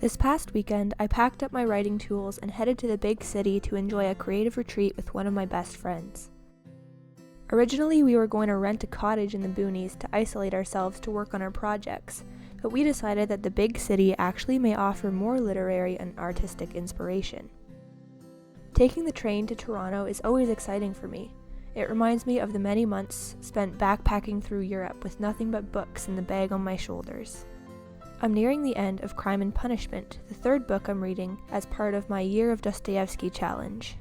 This past weekend, I packed up my writing tools and headed to the big city to enjoy a creative retreat with one of my best friends. Originally, we were going to rent a cottage in the boonies to isolate ourselves to work on our projects, but we decided that the big city actually may offer more literary and artistic inspiration. Taking the train to Toronto is always exciting for me. It reminds me of the many months spent backpacking through Europe with nothing but books and the bag on my shoulders. I'm nearing the end of Crime and Punishment, the third book I'm reading as part of my Year of Dostoevsky challenge.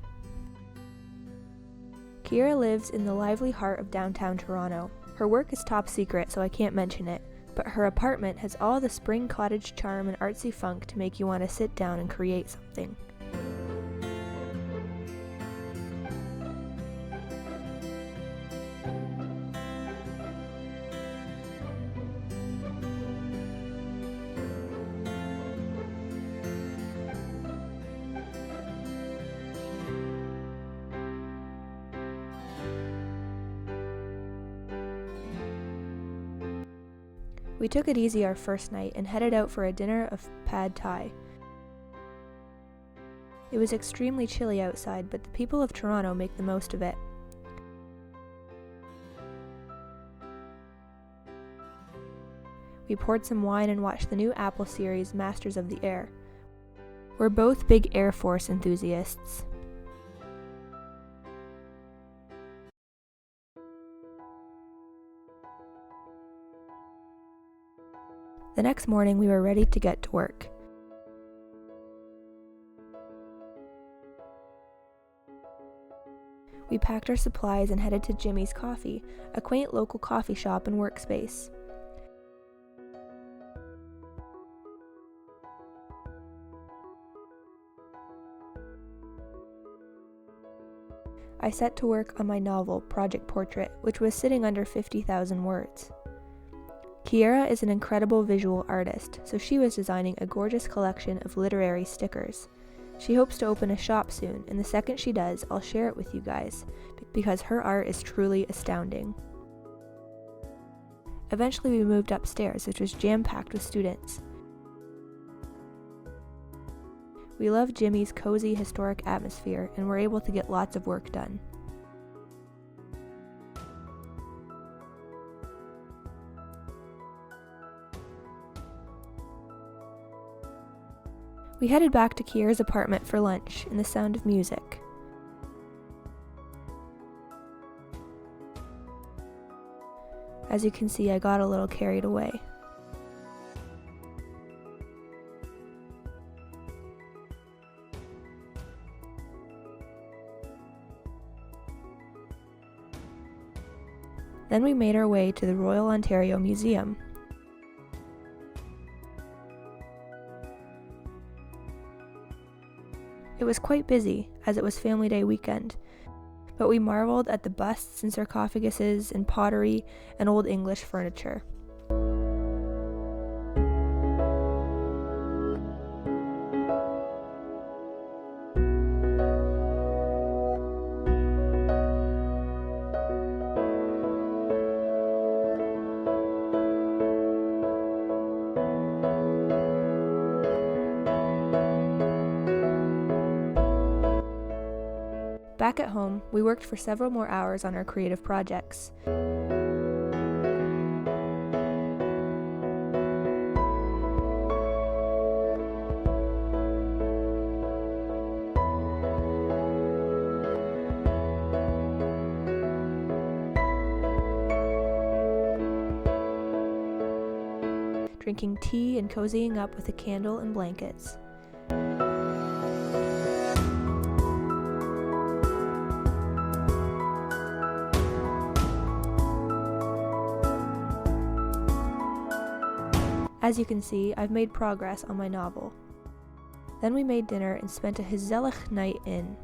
Chiara lives in the lively heart of downtown Toronto. Her work is top secret, so I can't mention it, but her apartment has all the spring cottage charm and artsy funk to make you want to sit down and create something. We took it easy our first night and headed out for a dinner of pad thai. It was extremely chilly outside, but the people of Toronto make the most of it. We poured some wine and watched the new Apple series, Masters of the Air. We're both big Air Force enthusiasts. The next morning, we were ready to get to work. We packed our supplies and headed to Jimmy's Coffee, a quaint local coffee shop and workspace. I set to work on my novel, Project Portrait, which was sitting under 50,000 words. Chiara is an incredible visual artist, so she was designing a gorgeous collection of literary stickers. She hopes to open a shop soon, and the second she does, I'll share it with you guys, because her art is truly astounding. Eventually we moved upstairs, which was jam-packed with students. We love Jimmy's cozy, historic atmosphere, and were able to get lots of work done. We headed back to Chiara's apartment for lunch in the sound of music. As you can see, I got a little carried away. Then we made our way to the Royal Ontario Museum. It was quite busy, as it was Family Day weekend, but we marveled at the busts and sarcophaguses and pottery and Old English furniture. Back at home, we worked for several more hours on our creative projects. Drinking tea and cozying up with a candle and blankets. As you can see, I've made progress on my novel. Then we made dinner and spent a gezellig night in.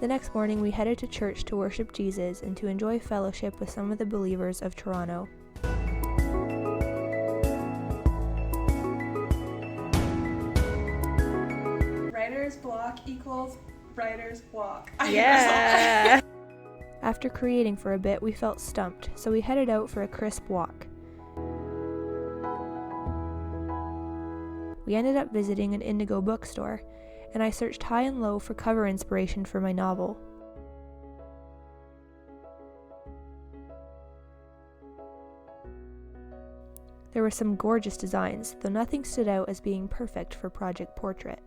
The next morning we headed to church to worship Jesus and to enjoy fellowship with some of the believers of Toronto. Writer's block equals writer's walk. Yeah! After creating for a bit, we felt stumped, so we headed out for a crisp walk. We ended up visiting an Indigo bookstore, and I searched high and low for cover inspiration for my novel. There were some gorgeous designs, though nothing stood out as being perfect for Project Portrait.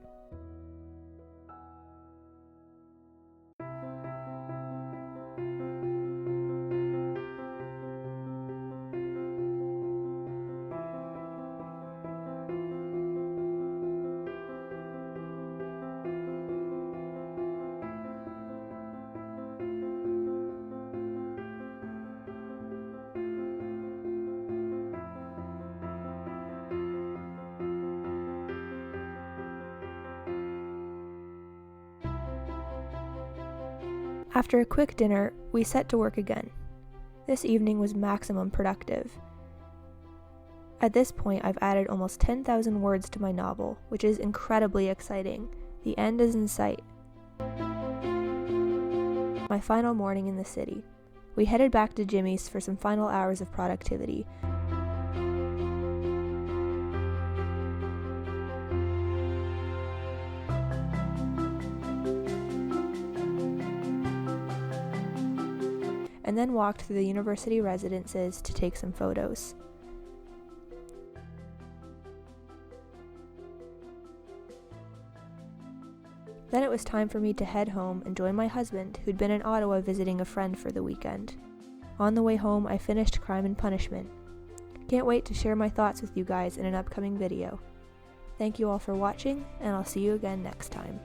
After a quick dinner, we set to work again. This evening was maximum productive. At this point, I've added almost 10,000 words to my novel, which is incredibly exciting. The end is in sight. My final morning in the city. We headed back to Jimmy's for some final hours of productivity. And then walked through the university residences to take some photos. Then it was time for me to head home and join my husband, who'd been in Ottawa visiting a friend for the weekend. On the way home, I finished Crime and Punishment. Can't wait to share my thoughts with you guys in an upcoming video. Thank you all for watching, and I'll see you again next time.